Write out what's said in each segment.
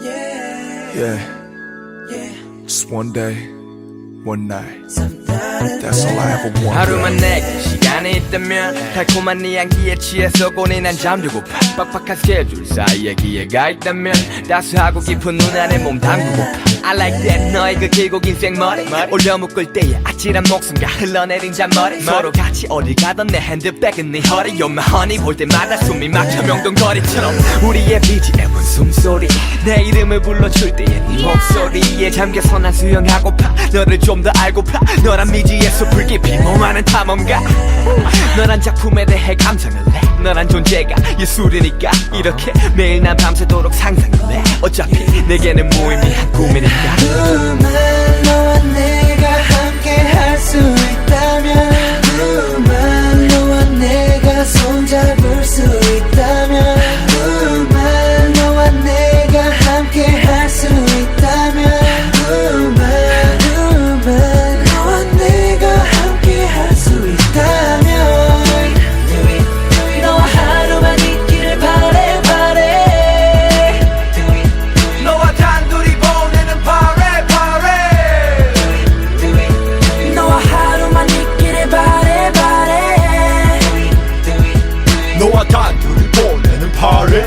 Yeah, just one day, one night. That's all I ever wanted. 하루만 내게 시간이 있다면 달콤한 네 향기에 취해서 고뇌난 잠들고파. 빡빡한 스케줄 사이에 기회가 있다면 따스하고 깊은 눈 안에 몸 담그고파. I like that 너의 그 길고 긴 생머리 올려 묶을 때의 아찔한 목숨과 흘러내린 잔머리 서로 같이 어딜 가던 내 핸드백은 네 허리 You're my honey 볼 때마다 숨이 막혀 명동거리처럼 우리의 BGM은 숨소리 내 이름을 불러줄 때의 네 목소리에 잠겨서 난 수영하고파 너를 좀 더 알고파 너란 미지의 숲을 깊이 몸하는 탐험가 너란 작품에 대해 감상을 해 너란 존재가 예술이니까 이렇게 매일 난 밤새도록 상상을 해 어차피 내게는 무의미한 꿈이니까 그만 너와 내가 함께 할 수 있다면 그만 너와 내가 손잡을 수 있다면 그만 너와 내가 함께 할 수 있다면 그만 너와 내가 함께 할 수 있다면 너와 하루만 있기를 바래 너와 단둘이 보내는 파래 너와 하루만 있기를 바래 너와 단둘이 보내는 파래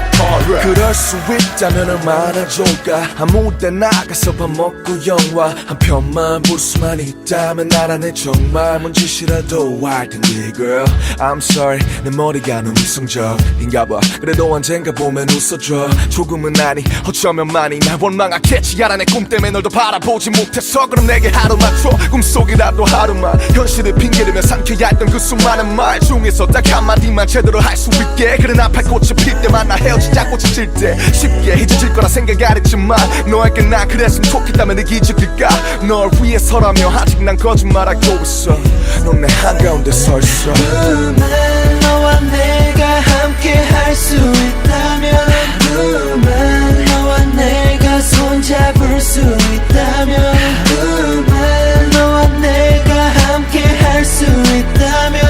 그럴 수 있다면 얼마나 좋을까 아무 때 나가서 밥 먹고 영화 한 편만 볼 수만 있다면 나라네 정말 뭔 짓이라도 할 텐데 girl I'm sorry 내 머리가 너무 이성적인가 봐 그래도 언젠가 보면 웃어줘 조금은 아니 어쩌면 많이 날 원망하겠지 알아 내 꿈 때문에 널 더 바라보지 못해서 그럼 내게 하루만 줘 꿈속이라도 하루만 현실을 핑계대며 삼켜야 했던 그 수많은 말 중에서 딱 한마디만 제대로 할 수 있게 그래 나팔 꽃이 필 때만 나 헤어지자 꽃이 질 때 쉽게 잊어질 거라 생각 안 했지만 너에게 난 그랬으면 좋겠다면 내 기적일까 널 위해서라며 아직 난 거짓말하고 있어 넌 내 한가운데 서 있어 그만 너와 내가 함께 할 수 있다면 그만 너와 내가 손잡을 수 있다면 그만 너와 내가 함께 할 수 있다면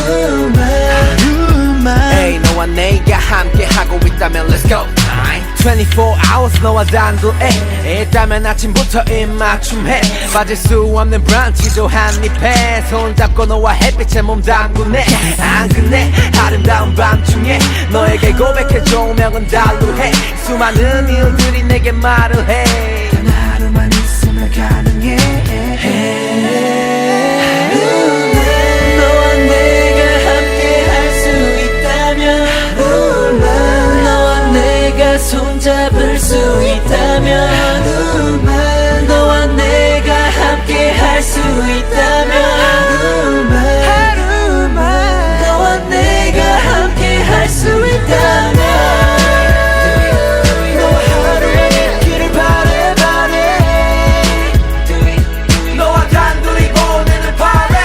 그만 Hey 너와 내가 함께 하고 있다면 Let's go 24 hours 너와 단둘에 있다면 아침부터 입맞춤해 빠질 수 없는 브런치도 한입해 손잡고 너와 햇빛에 몸 담그네 안 그네 아름다운 밤중에 너에게 고백해 조명은 달루해 수많은 이유들이 내게 말을 해 단 하루만 있으면 가능해 너와 내가 함께 할 수 있다면 너와 내가 손잡을 수 있다면 그만 너와 내가 함께 할 수 있다면 그만 너와 내가 함께 할 수 있다면 너와 하루만 있기를 바래 너와 단둘이 보내는 파래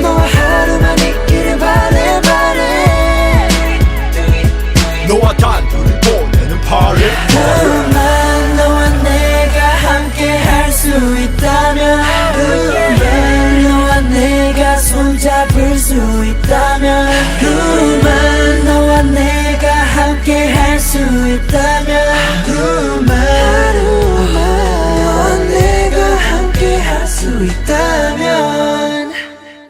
너와 하루만 있기를 바래 너와 단둘이 보내는 파래 그만 너와 내가 함께 할 수 있다면 그만 너와 내가 손잡을 수 있다면 그만 너와 내가 함께 할 수 있다면 그만 너와 내가 함께 할 수 있다면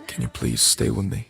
Can you please stay with me?